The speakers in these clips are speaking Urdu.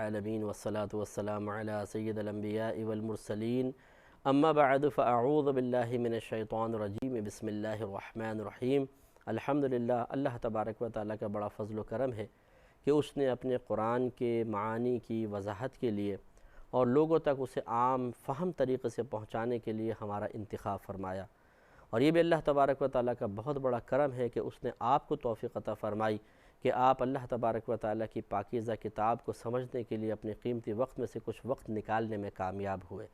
العالمین والصلاة والسلام علی سید الانبیاء والمرسلین اما بعد فاعوذ باللہ من الشیطان الرجیم بسم اللہ الرحمن الرحیم۔ الحمدللہ، اللہ تبارک و تعالیٰ کا بڑا فضل و کرم ہے کہ اس نے اپنے قرآن کے معانی کی وضاحت کے لیے اور لوگوں تک اسے عام فہم طریقے سے پہنچانے کے لیے ہمارا انتخاب فرمایا، اور یہ بھی اللہ تبارک و تعالیٰ کا بہت بڑا کرم ہے کہ اس نے آپ کو توفیق عطا فرمائی کہ آپ اللہ تبارک و تعالیٰ کی پاکیزہ کتاب کو سمجھنے کے لیے اپنے قیمتی وقت میں سے کچھ وقت نکالنے میں کامیاب ہوئے۔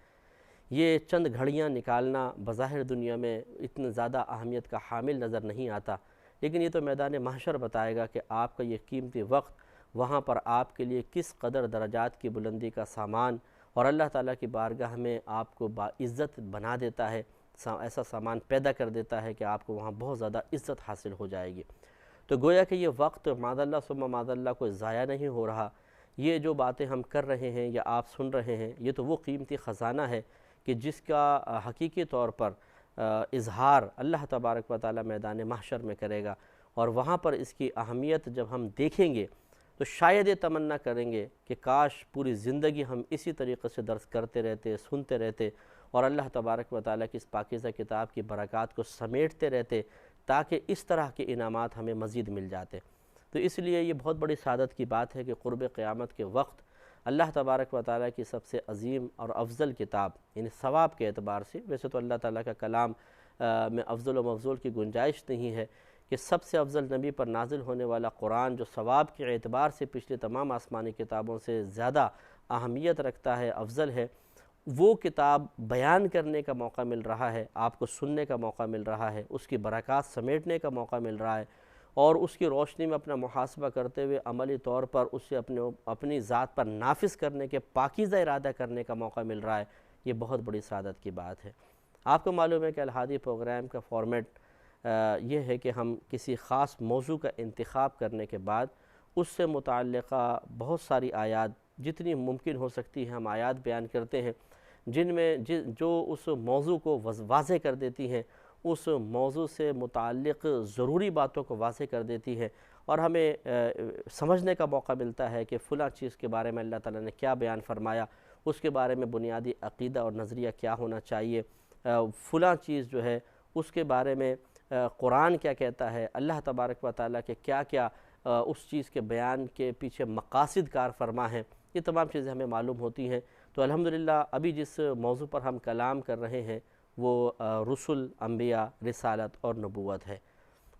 یہ چند گھڑیاں نکالنا بظاہر دنیا میں اتنی زیادہ اہمیت کا حامل نظر نہیں آتا، لیکن یہ تو میدان محشر بتائے گا کہ آپ کا یہ قیمتی وقت وہاں پر آپ کے لیے کس قدر درجات کی بلندی کا سامان اور اللہ تعالیٰ کی بارگاہ میں آپ کو باعزت بنا دیتا ہے، ایسا سامان پیدا کر دیتا ہے کہ آپ کو وہاں بہت زیادہ عزت حاصل ہو جائے گی۔ تو گویا کہ یہ وقت معاذ اللہ ثم معاذ اللہ کوئی ضائع نہیں ہو رہا۔ یہ جو باتیں ہم کر رہے ہیں یا آپ سن رہے ہیں، یہ تو وہ قیمتی خزانہ ہے کہ جس کا حقیقی طور پر اظہار اللہ تبارک و تعالیٰ میدان محشر میں کرے گا، اور وہاں پر اس کی اہمیت جب ہم دیکھیں گے تو شاید یہ تمنا کریں گے کہ کاش پوری زندگی ہم اسی طریقے سے درس کرتے رہتے، سنتے رہتے، اور اللہ تبارک و تعالیٰ کی اس پاکیزہ کتاب کی برکات کو سمیٹتے رہتے تاکہ اس طرح کے انعامات ہمیں مزید مل جاتے۔ تو اس لیے یہ بہت بڑی سعادت کی بات ہے کہ قرب قیامت کے وقت اللہ تبارک و تعالیٰ کی سب سے عظیم اور افضل کتاب، یعنی ثواب کے اعتبار سے، ویسے تو اللہ تعالیٰ کا کلام میں افضل و مفضول کی گنجائش نہیں ہے کہ سب سے افضل نبی پر نازل ہونے والا قرآن جو ثواب کے اعتبار سے پچھلے تمام آسمانی کتابوں سے زیادہ اہمیت رکھتا ہے، افضل ہے، وہ کتاب بیان کرنے کا موقع مل رہا ہے، آپ کو سننے کا موقع مل رہا ہے، اس کی برکات سمیٹنے کا موقع مل رہا ہے، اور اس کی روشنی میں اپنا محاسبہ کرتے ہوئے عملی طور پر اسے اپنی ذات پر نافذ کرنے کے پاکیزہ ارادہ کرنے کا موقع مل رہا ہے۔ یہ بہت بڑی سعادت کی بات ہے۔ آپ کو معلوم ہے کہ الہادی پروگرام کا فارمیٹ یہ ہے کہ ہم کسی خاص موضوع کا انتخاب کرنے کے بعد اس سے متعلقہ بہت ساری آیات، جتنی ممکن ہو سکتی ہیں ہم آیات بیان کرتے ہیں، جن میں جو اس موضوع کو واضح کر دیتی ہیں، اس موضوع سے متعلق ضروری باتوں کو واضح کر دیتی ہے، اور ہمیں سمجھنے کا موقع ملتا ہے کہ فلاں چیز کے بارے میں اللہ تعالیٰ نے کیا بیان فرمایا، اس کے بارے میں بنیادی عقیدہ اور نظریہ کیا ہونا چاہیے، فلاں چیز جو ہے اس کے بارے میں قرآن کیا کہتا ہے، اللہ تبارک و تعالیٰ کے کیا کیا اس چیز کے بیان کے پیچھے مقاصد کار فرما ہیں، یہ تمام چیزیں ہمیں معلوم ہوتی ہیں۔ تو الحمدللہ ابھی جس موضوع پر ہم کلام کر رہے ہیں وہ رسل، انبیاء، رسالت اور نبوت ہے۔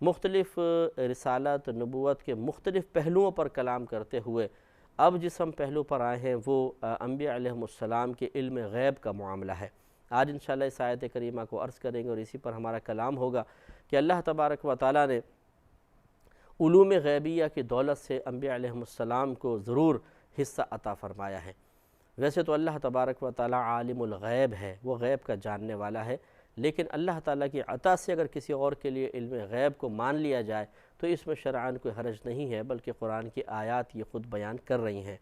مختلف رسالت، نبوت کے مختلف پہلوؤں پر کلام کرتے ہوئے اب جس ہم پہلو پر آئے ہیں وہ انبیاء علیہ السلام کے علم غیب کا معاملہ ہے۔ آج انشاءاللہ اس آیت کریمہ کو عرض کریں گے اور اسی پر ہمارا کلام ہوگا کہ اللہ تبارک و تعالیٰ نے علوم غیبیہ کی دولت سے انبیاء علیہ السلام کو ضرور حصہ عطا فرمایا ہے۔ ویسے تو اللہ تبارک و تعالیٰ عالم الغیب ہے، وہ غیب کا جاننے والا ہے، لیکن اللہ تعالیٰ کی عطا سے اگر کسی اور کے لیے علم غیب کو مان لیا جائے تو اس میں شرعاً کوئی حرج نہیں ہے، بلکہ قرآن کی آیات یہ خود بیان کر رہی ہیں۔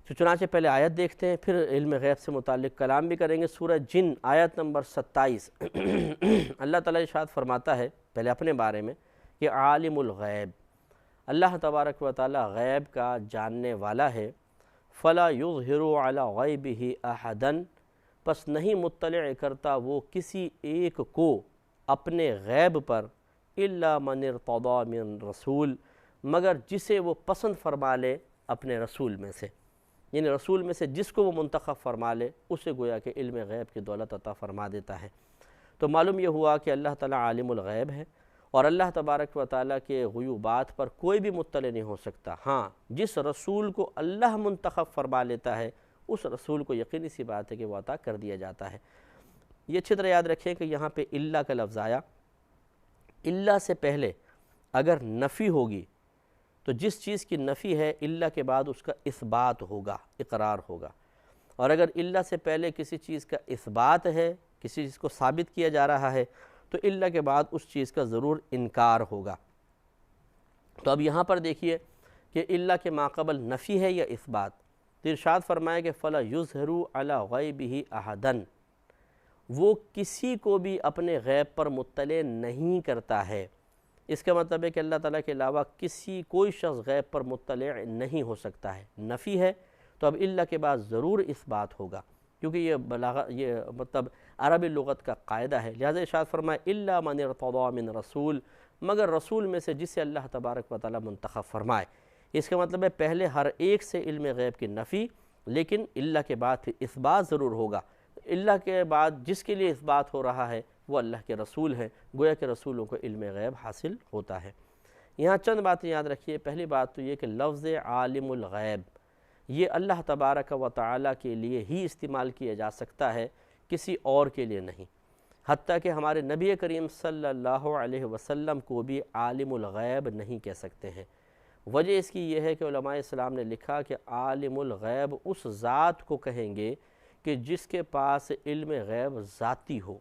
تو چنانچہ پہلے آیت دیکھتے ہیں، پھر علم غیب سے متعلق کلام بھی کریں گے۔ سورہ جن آیت نمبر 27 اللہ تعالیٰ ارشاد فرماتا ہے پہلے اپنے بارے میں کہ عالم الغیب، اللہ تبارک و تعالیٰ غیب کا جاننے والا ہے۔ فلا یظہر علی غیبہ احدا، پس نہیں مطلع کرتا وہ کسی ایک کو اپنے غیب پر، الا من ارتضی من رسول، مگر جسے وہ پسند فرما لے اپنے رسول میں سے، یعنی رسول میں سے جس کو وہ منتخب فرما لے اسے گویا کہ علم غیب کی دولت عطا فرما دیتا ہے۔ تو معلوم یہ ہوا کہ اللہ تعالیٰ عالم الغیب ہے، اور اللہ تبارک و تعالیٰ کے غیوبات پر کوئی بھی مطلع نہیں ہو سکتا۔ ہاں، جس رسول کو اللہ منتخب فرما لیتا ہے اس رسول کو یقینی سی بات ہے کہ وہ عطا کر دیا جاتا ہے۔ یہ اچھی طرح یاد رکھیں کہ یہاں پہ اللہ کا لفظ آیا، اللہ سے پہلے اگر نفی ہوگی تو جس چیز کی نفی ہے اللہ کے بعد اس کا اثبات ہوگا، اقرار ہوگا، اور اگر اللہ سے پہلے کسی چیز کا اثبات ہے، کسی چیز کو ثابت کیا جا رہا ہے تو اللہ کے بعد اس چیز کا ضرور انکار ہوگا۔ تو اب یہاں پر دیکھیے کہ اللہ کے ماقبل نفی ہے یا اثبات، تو ارشاد فرمایا کہ فلا یظہر علی غیبہ احدا، وہ کسی کو بھی اپنے غیب پر مطلع نہیں کرتا ہے، اس کا مطلب ہے کہ اللہ تعالیٰ کے علاوہ کوئی شخص غیب پر مطلع نہیں ہو سکتا ہے۔ نفی ہے تو اب اللہ کے بعد ضرور اثبات ہوگا، کیونکہ یہ مطلب عربی لغت کا قاعدہ ہے۔ لہذا ارشاد فرمائے الا من ارتضی من رسول، مگر رسول میں سے جسے اللہ تبارک و تعالیٰ منتخب فرمائے۔ اس کا مطلب ہے پہلے ہر ایک سے علم غیب کی نفی، لیکن اللہ کے بعد پھر اثبات ضرور ہوگا۔ اللہ کے بعد جس کے لیے اثبات ہو رہا ہے وہ اللہ کے رسول ہیں، گویا کہ رسولوں کو علم غیب حاصل ہوتا ہے۔ یہاں چند باتیں یاد رکھیے۔ پہلی بات تو یہ کہ لفظ عالم الغیب یہ اللہ تبارک و تعالیٰ کے لیے ہی استعمال کیا جا سکتا ہے، کسی اور کے لیے نہیں۔ حتیٰ کہ ہمارے نبی کریم صلی اللہ علیہ وسلم کو بھی عالم الغیب نہیں کہہ سکتے ہیں۔ وجہ اس کی یہ ہے کہ علماء اسلام نے لکھا کہ عالم الغیب اس ذات کو کہیں گے کہ جس کے پاس علم غیب ذاتی ہو،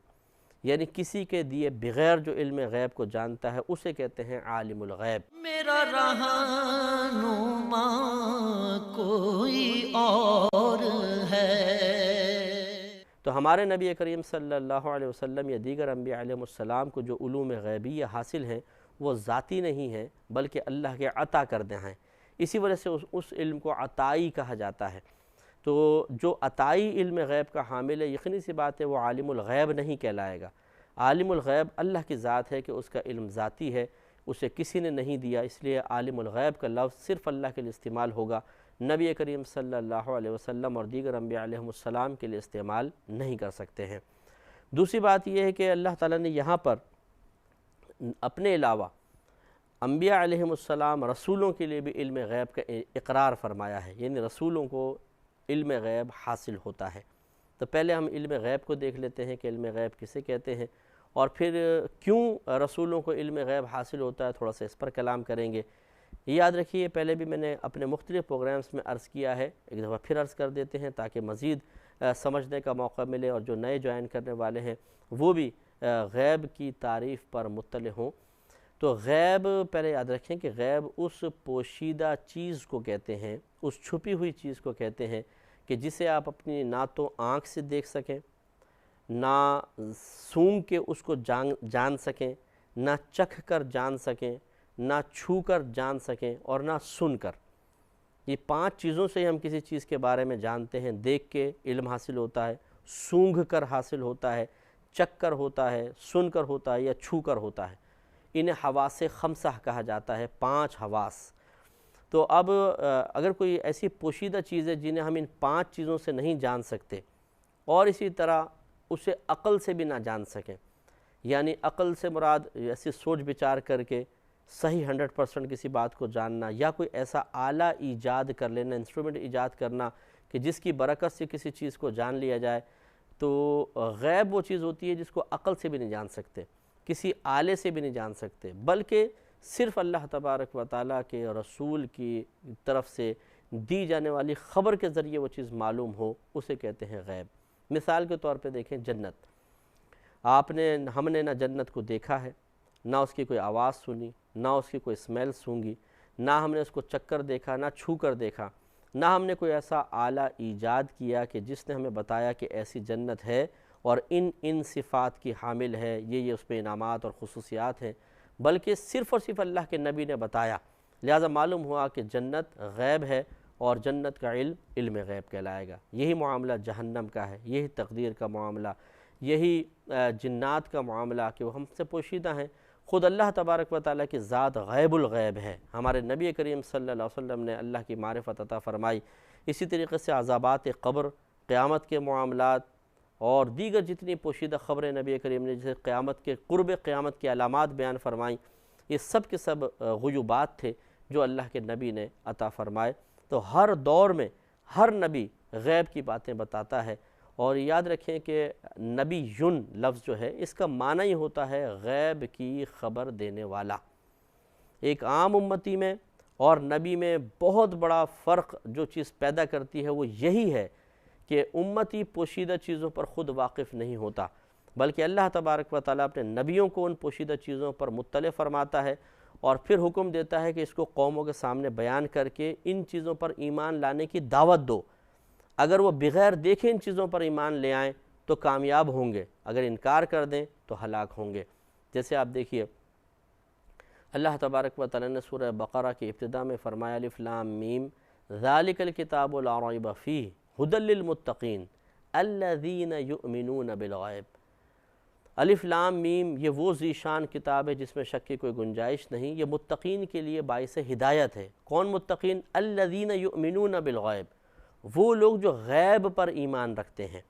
یعنی کسی کے دیے بغیر جو علم غیب کو جانتا ہے اسے کہتے ہیں عالم الغیب۔ میرا رہنما کوئی اور ہے۔ تو ہمارے نبی کریم صلی اللہ علیہ وسلم یا دیگر انبیاء علیہ السلام کو جو علوم غیبیہ حاصل ہیں وہ ذاتی نہیں ہیں بلکہ اللہ کے عطا کردہ ہیں، اسی وجہ سے اس علم کو عطائی کہا جاتا ہے۔ تو جو عطائی علم غیب کا حامل ہے، یقینی سی بات ہے وہ عالم الغیب نہیں کہلائے گا۔ عالم الغیب اللہ کی ذات ہے کہ اس کا علم ذاتی ہے، اسے کسی نے نہیں دیا، اس لیے عالم الغیب کا لفظ صرف اللہ کے لیے استعمال ہوگا، نبی کریم صلی اللہ علیہ وسلم اور دیگر انبیاء علیہ السلام کے لیے استعمال نہیں کر سکتے ہیں۔ دوسری بات یہ ہے کہ اللہ تعالیٰ نے یہاں پر اپنے علاوہ انبیاء علیہ السلام رسولوں کے لیے بھی علم غیب کا اقرار فرمایا ہے، یعنی رسولوں کو علم غیب حاصل ہوتا ہے۔ تو پہلے ہم علم غیب کو دیکھ لیتے ہیں کہ علم غیب کسے کہتے ہیں، اور پھر کیوں رسولوں کو علم غیب حاصل ہوتا ہے تھوڑا سا اس پر کلام کریں گے۔ یاد رکھیے پہلے بھی میں نے اپنے مختلف پروگرامز میں عرض کیا ہے، ایک دفعہ پھر عرض کر دیتے ہیں تاکہ مزید سمجھنے کا موقع ملے، اور جو نئے جوائن کرنے والے ہیں وہ بھی غیب کی تعریف پر مطلع ہوں۔ تو غیب پہلے یاد رکھیں کہ غیب اس پوشیدہ چیز کو کہتے ہیں، اس چھپی ہوئی چیز کو کہتے ہیں کہ جسے آپ اپنی نہ تو آنکھ سے دیکھ سکیں، نہ سونگھ کے اس کو جان سکیں، نہ چکھ کر جان سکیں، نہ چھو کر جان سکیں، اور نہ سن کر۔ یہ 5 چیزوں سے ہم کسی چیز کے بارے میں جانتے ہیں۔ دیکھ کے علم حاصل ہوتا ہے، سونگھ کر حاصل ہوتا ہے، چکھ کر ہوتا ہے، سن کر ہوتا ہے، یا چھو کر ہوتا ہے۔ انہیں حواس 5 کہا جاتا ہے، 5 حواس۔ تو اب اگر کوئی ایسی پوشیدہ چیز ہے جنہیں ہم ان 5 چیزوں سے نہیں جان سکتے، اور اسی طرح اسے عقل سے بھی نہ جان سکیں، یعنی عقل سے مراد ایسی سوچ بچار کر کے صحیح 100% کسی بات کو جاننا، یا کوئی ایسا آلہ ایجاد کر لینا، انسٹرومنٹ ایجاد کرنا کہ جس کی برکت سے کسی چیز کو جان لیا جائے، تو غیب وہ چیز ہوتی ہے جس کو عقل سے بھی نہیں جان سکتے، کسی آلے سے بھی نہیں جان سکتے، بلکہ صرف اللہ تبارک و تعالیٰ کے رسول کی طرف سے دی جانے والی خبر کے ذریعے وہ چیز معلوم ہو، اسے کہتے ہیں غیب۔ مثال کے طور پہ دیکھیں جنت، ہم نے نہ جنت کو دیکھا ہے، نہ اس کی کوئی آواز سنی، نہ اس کی کوئی اسمیل سونگی، نہ ہم نے اس کو چکھ کر دیکھا، نہ چھو کر دیکھا، نہ ہم نے کوئی ایسا آلہ ایجاد کیا کہ جس نے ہمیں بتایا کہ ایسی جنت ہے اور ان صفات کی حامل ہے، یہ اس پہ انعامات اور خصوصیات ہیں، بلکہ صرف اور صرف اللہ کے نبی نے بتایا۔ لہذا معلوم ہوا کہ جنت غیب ہے، اور جنت کا علم غیب کہلائے گا۔ یہی معاملہ جہنم کا ہے، یہی تقدیر کا معاملہ، یہی جنات کا معاملہ کہ وہ ہم سے پوشیدہ ہیں۔ خود اللہ تبارک و تعالیٰ کی ذات غیب الغیب ہے، ہمارے نبی کریم صلی اللہ علیہ وسلم نے اللہ کی معرفت عطا فرمائی۔ اسی طریقے سے عذابات قبر، قیامت کے معاملات، اور دیگر جتنی پوشیدہ خبریں نبی کریم نے جیسے قیامت کے قرب قیامت کی علامات بیان فرمائیں، یہ سب کے سب غیوبات تھے جو اللہ کے نبی نے عطا فرمائے۔ تو ہر دور میں ہر نبی غیب کی باتیں بتاتا ہے، اور یاد رکھیں کہ نبی یون لفظ جو ہے اس کا معنی ہی ہوتا ہے غیب کی خبر دینے والا۔ ایک عام امتی میں اور نبی میں بہت بڑا فرق جو چیز پیدا کرتی ہے وہ یہی ہے کہ امتی پوشیدہ چیزوں پر خود واقف نہیں ہوتا، بلکہ اللہ تبارک و تعالیٰ اپنے نبیوں کو ان پوشیدہ چیزوں پر مطلع فرماتا ہے، اور پھر حکم دیتا ہے کہ اس کو قوموں کے سامنے بیان کر کے ان چیزوں پر ایمان لانے کی دعوت دو۔ اگر وہ بغیر دیکھے ان چیزوں پر ایمان لے آئیں تو کامیاب ہوں گے، اگر انکار کر دیں تو ہلاک ہوں گے۔ جیسے آپ دیکھیے اللہ تبارک و تعالی نے سورہ بقرہ کی ابتدا میں فرمایا الف لام میم ذالک الکتاب لا ریب فیہ ھدی للمتقین الذین یؤمنون بالغیب۔ الف لام میم یہ وہ ذیشان کتاب ہے جس میں شک کی کوئی گنجائش نہیں، یہ متقین کے لیے باعث ہدایت ہے۔ کون متقین؟ الذین یؤمنون بالغیب، وہ لوگ جو غیب پر ایمان رکھتے ہیں۔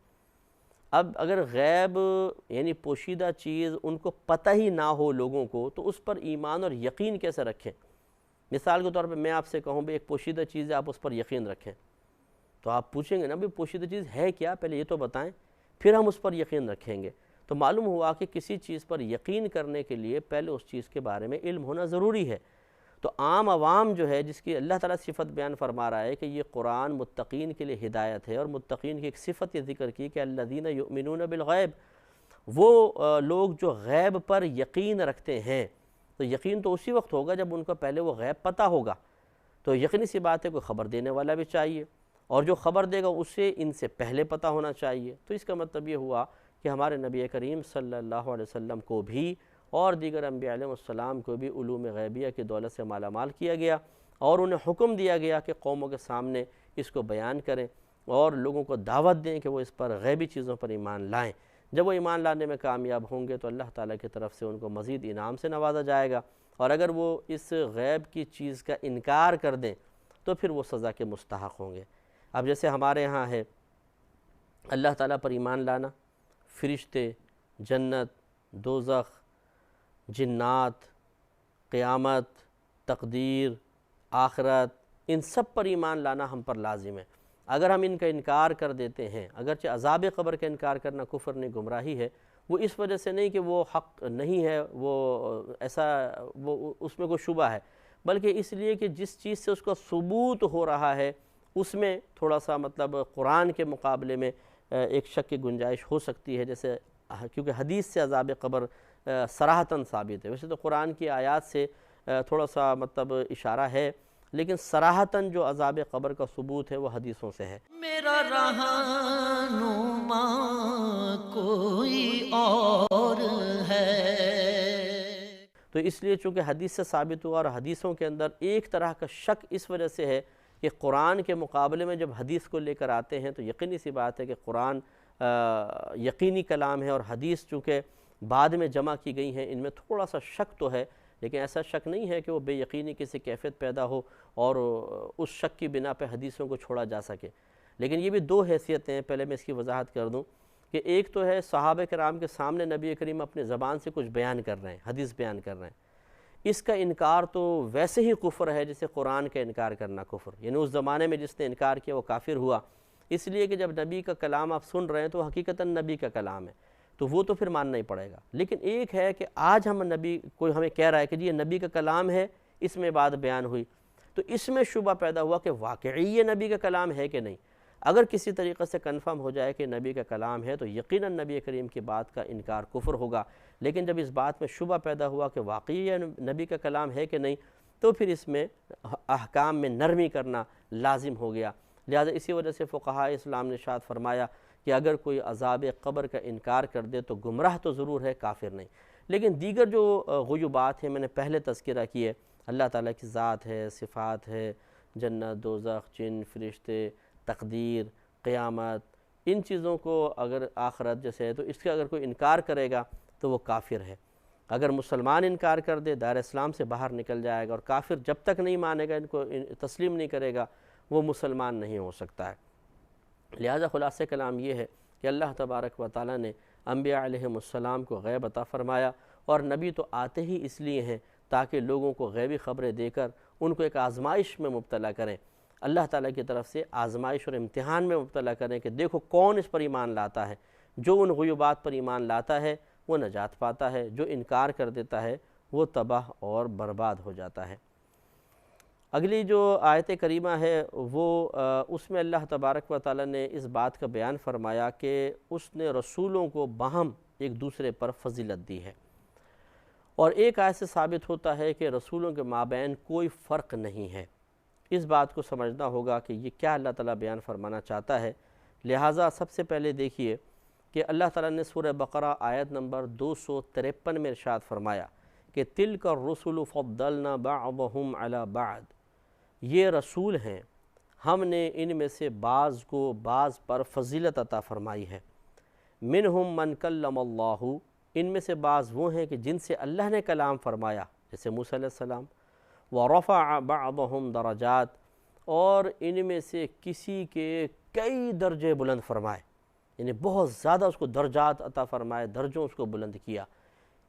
اب اگر غیب یعنی پوشیدہ چیز ان کو پتہ ہی نہ ہو لوگوں کو، تو اس پر ایمان اور یقین کیسے رکھیں؟ مثال کے طور پہ میں آپ سے کہوں بھی ایک پوشیدہ چیز ہے، آپ اس پر یقین رکھیں، تو آپ پوچھیں گے نا بھی پوشیدہ چیز ہے کیا، پہلے یہ تو بتائیں، پھر ہم اس پر یقین رکھیں گے۔ تو معلوم ہوا کہ کسی چیز پر یقین کرنے کے لیے پہلے اس چیز کے بارے میں علم ہونا ضروری ہے۔ تو عام عوام جو ہے جس کی اللہ تعالیٰ صفت بیان فرما رہا ہے کہ یہ قرآن متقین کے لیے ہدایت ہے، اور متقین کی ایک صفت یہ ذکر کی کہ الذین یؤمنون بالغیب، وہ لوگ جو غیب پر یقین رکھتے ہیں۔ تو یقین تو اسی وقت ہوگا جب ان کو پہلے وہ غیب پتہ ہوگا، تو یقینی سی بات ہے کوئی خبر دینے والا بھی چاہیے، اور جو خبر دے گا اسے ان سے پہلے پتہ ہونا چاہیے۔ تو اس کا مطلب یہ ہوا کہ ہمارے نبی کریم صلی اللہ علیہ وسلم کو بھی اور دیگر انبیاء علیہ السلام کو بھی علوم غیبیہ کی دولت سے مالا مال کیا گیا، اور انہیں حکم دیا گیا کہ قوموں کے سامنے اس کو بیان کریں اور لوگوں کو دعوت دیں کہ وہ اس پر غیبی چیزوں پر ایمان لائیں۔ جب وہ ایمان لانے میں کامیاب ہوں گے تو اللہ تعالیٰ کی طرف سے ان کو مزید انعام سے نوازا جائے گا، اور اگر وہ اس غیب کی چیز کا انکار کر دیں تو پھر وہ سزا کے مستحق ہوں گے۔ اب جیسے ہمارے ہاں ہے اللہ تعالیٰ پر ایمان لانا، فرشتے، جنت، دوزخ، جنات، قیامت، تقدیر، آخرت، ان سب پر ایمان لانا ہم پر لازم ہے۔ اگر ہم ان کا انکار کر دیتے ہیں، اگرچہ عذاب قبر کا انکار کرنا کفر نہیں گمراہی ہے، وہ اس وجہ سے نہیں کہ وہ حق نہیں ہے، وہ ایسا وہ اس میں کوئی شبہ ہے، بلکہ اس لیے کہ جس چیز سے اس کا ثبوت ہو رہا ہے اس میں تھوڑا سا مطلب قرآن کے مقابلے میں ایک شک کی گنجائش ہو سکتی ہے، جیسے کیونکہ حدیث سے عذاب قبر صراحتاً ثابت ہے۔ ویسے تو قرآن کی آیات سے تھوڑا سا مطلب اشارہ ہے، لیکن صراحتاً جو عذاب قبر کا ثبوت ہے وہ حدیثوں سے ہے۔ میرا رہنما کوئی اور ہے۔ تو اس لیے چونکہ حدیث سے ثابت ہوا، اور حدیثوں کے اندر ایک طرح کا شک اس وجہ سے ہے کہ قرآن کے مقابلے میں جب حدیث کو لے کر آتے ہیں تو یقینی سی بات ہے کہ قرآن یقینی کلام ہے، اور حدیث چونکہ بعد میں جمع کی گئی ہیں ان میں تھوڑا سا شک تو ہے، لیکن ایسا شک نہیں ہے کہ وہ بے یقینی کسی کیفیت پیدا ہو اور اس شک کی بنا پہ حدیثوں کو چھوڑا جا سکے۔ لیکن یہ بھی دو حیثیتیں ہیں، پہلے میں اس کی وضاحت کر دوں کہ ایک تو ہے صحابہ کرام کے سامنے نبی کریم اپنے زبان سے کچھ بیان کر رہے ہیں، حدیث بیان کر رہے ہیں، اس کا انکار تو ویسے ہی کفر ہے جیسے قرآن کا انکار کرنا کفر، یعنی اس زمانے میں جس نے انکار کیا وہ کافر ہوا، اس لیے کہ جب نبی کا کلام آپ سن رہے ہیں تو حقیقتاً نبی کا کلام ہے، تو وہ تو پھر ماننا ہی پڑے گا۔ لیکن ایک ہے کہ آج ہم نبی کوئی ہمیں کہہ رہا ہے کہ جی یہ نبی کا کلام ہے، اس میں بات بیان ہوئی، تو اس میں شبہ پیدا ہوا کہ واقعی یہ نبی کا کلام ہے کہ نہیں۔ اگر کسی طریقے سے کنفرم ہو جائے کہ نبی کا کلام ہے تو یقیناً نبی کریم کی بات کا انکار کفر ہوگا، لیکن جب اس بات میں شبہ پیدا ہوا کہ واقعی یہ نبی کا کلام ہے کہ نہیں، تو پھر اس میں احکام میں نرمی کرنا لازم ہو گیا۔ لہذا اسی وجہ سے فقہاء اسلام نے ارشاد فرمایا کہ اگر کوئی عذاب قبر کا انکار کر دے تو گمراہ تو ضرور ہے، کافر نہیں۔ لیکن دیگر جو غیوبات ہیں میں نے پہلے تذکرہ کیے، اللہ تعالیٰ کی ذات ہے، صفات ہے، جنت، دوزخ، جن، فرشتے، تقدیر، قیامت، ان چیزوں کو اگر آخرت جیسے ہے تو اس کا اگر کوئی انکار کرے گا تو وہ کافر ہے۔ اگر مسلمان انکار کر دے دائرہ اسلام سے باہر نکل جائے گا، اور کافر جب تک نہیں مانے گا، ان کو تسلیم نہیں کرے گا، وہ مسلمان نہیں ہو سکتا ہے۔ لہذا خلاصہ کلام یہ ہے کہ اللہ تبارک و تعالیٰ نے انبیاء علیہ السلام کو غیب عطا فرمایا، اور نبی تو آتے ہی اس لیے ہیں تاکہ لوگوں کو غیبی خبریں دے کر ان کو ایک آزمائش میں مبتلا کریں، اللہ تعالیٰ کی طرف سے آزمائش اور امتحان میں مبتلا کریں کہ دیکھو کون اس پر ایمان لاتا ہے۔ جو ان غیوبات پر ایمان لاتا ہے وہ نجات پاتا ہے، جو انکار کر دیتا ہے وہ تباہ اور برباد ہو جاتا ہے۔ اگلی جو آیت کریمہ ہے وہ اس میں اللہ تبارک و تعالیٰ نے اس بات کا بیان فرمایا کہ اس نے رسولوں کو باہم ایک دوسرے پر فضیلت دی ہے، اور ایک آیت سے ثابت ہوتا ہے کہ رسولوں کے مابین کوئی فرق نہیں ہے۔ اس بات کو سمجھنا ہوگا کہ یہ کیا اللہ تعالیٰ بیان فرمانا چاہتا ہے۔ لہٰذا سب سے پہلے دیکھیے کہ اللہ تعالیٰ نے سورہ بقرہ آیت نمبر 253 میں ارشاد فرمایا کہ تلک الرسل فضلنا بعضهم علی بعض، یہ رسول ہیں، ہم نے ان میں سے بعض کو بعض پر فضیلت عطا فرمائی ہے۔ منہم من کلم اللہ، ان میں سے بعض وہ ہیں کہ جن سے اللہ نے کلام فرمایا، جیسے موسیٰ علیہ السلام۔ ورفع بعضهم درجات، اور ان میں سے کسی کے کئی درجے بلند فرمائے، یعنی بہت زیادہ اس کو درجات عطا فرمائے، درجوں اس کو بلند کیا۔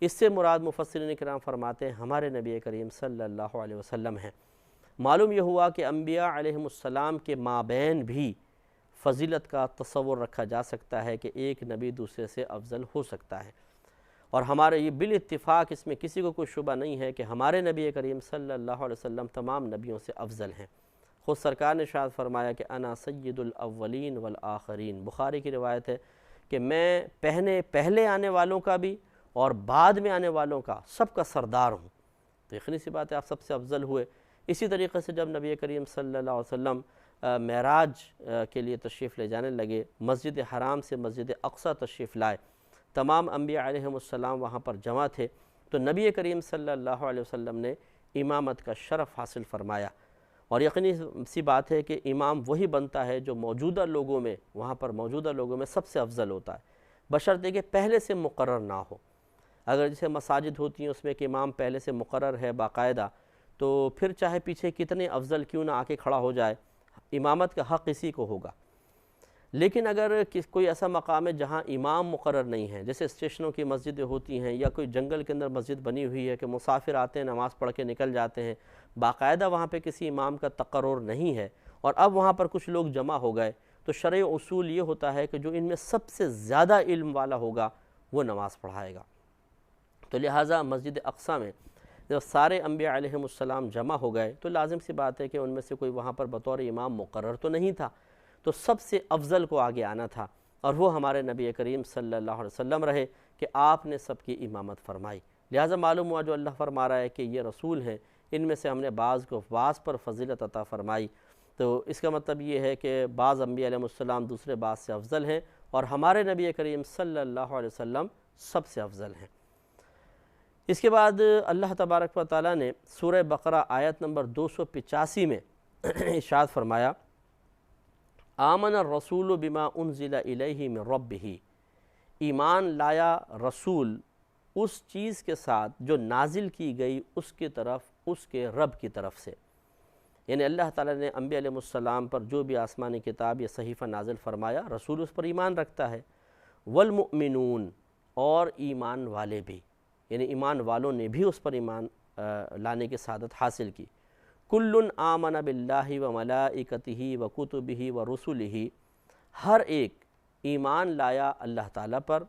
اس سے مراد مفسرین کرام فرماتے ہیں ہمارے نبی کریم صلی اللہ علیہ وسلم ہیں۔ معلوم یہ ہوا کہ انبیاء علیہم السلام کے مابین بھی فضیلت کا تصور رکھا جا سکتا ہے کہ ایک نبی دوسرے سے افضل ہو سکتا ہے، اور ہمارے یہ بالاتفاق اس میں کسی کو کوئی شبہ نہیں ہے کہ ہمارے نبی کریم صلی اللہ علیہ وسلم تمام نبیوں سے افضل ہیں۔ خود سرکار نے ارشاد فرمایا کہ انا سید الاولین والآخرین، بخاری کی روایت ہے کہ میں پہلے آنے والوں کا بھی اور بعد میں آنے والوں کا سب کا سردار ہوں۔ تو یقینی سی بات ہے آپ سب سے افضل ہوئے۔ اسی طریقے سے جب نبی کریم صلی اللہ علیہ وسلم معراج کے لیے تشریف لے جانے لگے، مسجد حرام سے مسجد اقصی تشریف لائے، تمام انبیاء علیہم السلام وہاں پر جمع تھے، تو نبی کریم صلی اللہ علیہ وسلم نے امامت کا شرف حاصل فرمایا۔ اور یقینی سی بات ہے کہ امام وہی بنتا ہے جو موجودہ لوگوں میں، وہاں پر موجودہ لوگوں میں سب سے افضل ہوتا ہے، بشرطے کہ پہلے سے مقرر نہ ہو۔ اگر جیسے مساجد ہوتی ہیں اس میں کہ امام پہلے سے مقرر ہے باقاعدہ، تو پھر چاہے پیچھے کتنے افضل کیوں نہ آ کے کھڑا ہو جائے، امامت کا حق اسی کو ہوگا۔ لیکن اگر کوئی ایسا مقام ہے جہاں امام مقرر نہیں ہے، جیسے اسٹیشنوں کی مسجدیں ہوتی ہیں یا کوئی جنگل کے اندر مسجد بنی ہوئی ہے کہ مسافر آتے ہیں نماز پڑھ کے نکل جاتے ہیں، باقاعدہ وہاں پہ کسی امام کا تقرر نہیں ہے، اور اب وہاں پر کچھ لوگ جمع ہو گئے، تو شرعی اصول یہ ہوتا ہے کہ جو ان میں سب سے زیادہ علم والا ہوگا وہ نماز پڑھائے گا۔ تو لہٰذا مسجد اقصی میں جب سارے انبیاء علیہم السلام جمع ہو گئے تو لازم سی بات ہے کہ ان میں سے کوئی وہاں پر بطور امام مقرر تو نہیں تھا، تو سب سے افضل کو آگے آنا تھا، اور وہ ہمارے نبی کریم صلی اللہ علیہ وسلم رہے کہ آپ نے سب کی امامت فرمائی۔ لہٰذا معلوم ہوا جو اللہ فرما رہا ہے کہ یہ رسول ہیں، ان میں سے ہم نے بعض کو بعض پر فضیلت عطا فرمائی، تو اس کا مطلب یہ ہے کہ بعض انبیاء علیہ السلام دوسرے بعض سے افضل ہیں، اور ہمارے نبی کریم صلی اللہ علیہ وسلم سب سے افضل ہیں۔ اس کے بعد اللہ تبارک و تعالیٰ نے سورہ بقرہ آیت نمبر 285 میں ارشاد فرمایا، آمن الرسول بما انزل الیہ من ربہ، ایمان لایا رسول اس چیز کے ساتھ جو نازل کی گئی اس کی طرف اس کے رب کی طرف سے، یعنی اللہ تعالیٰ نے انبیاء علیہ السلام پر جو بھی آسمانی کتاب یا صحیفہ نازل فرمایا رسول اس پر ایمان رکھتا ہے، والمؤمنون، اور ایمان والے بھی، یعنی ایمان والوں نے بھی اس پر ایمان لانے کی سعادت حاصل کی۔ کل آمن باللہ وملائکتہ وکتبہ ورسلہ، ہر ایک ایمان لایا اللہ تعالیٰ پر،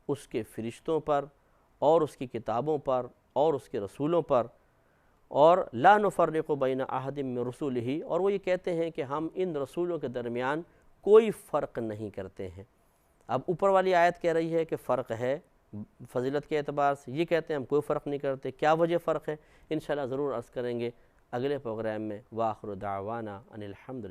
اس کے فرشتوں پر، اور اس کی کتابوں پر، اور اس کے رسولوں پر، اور لا نفرق بین احد من رسلہ، اور وہ یہ کہتے ہیں کہ ہم ان رسولوں کے درمیان کوئی فرق نہیں کرتے ہیں۔ اب اوپر والی آیت کہہ رہی ہے کہ فرق ہے فضیلت کے اعتبار سے، یہ کہتے ہیں ہم کوئی فرق نہیں کرتے، کیا وجہ فرق ہے انشاءاللہ ضرور عرض کریں گے اگلے پروگرام میں۔ وآخر دعوانا ان الحمد للہ۔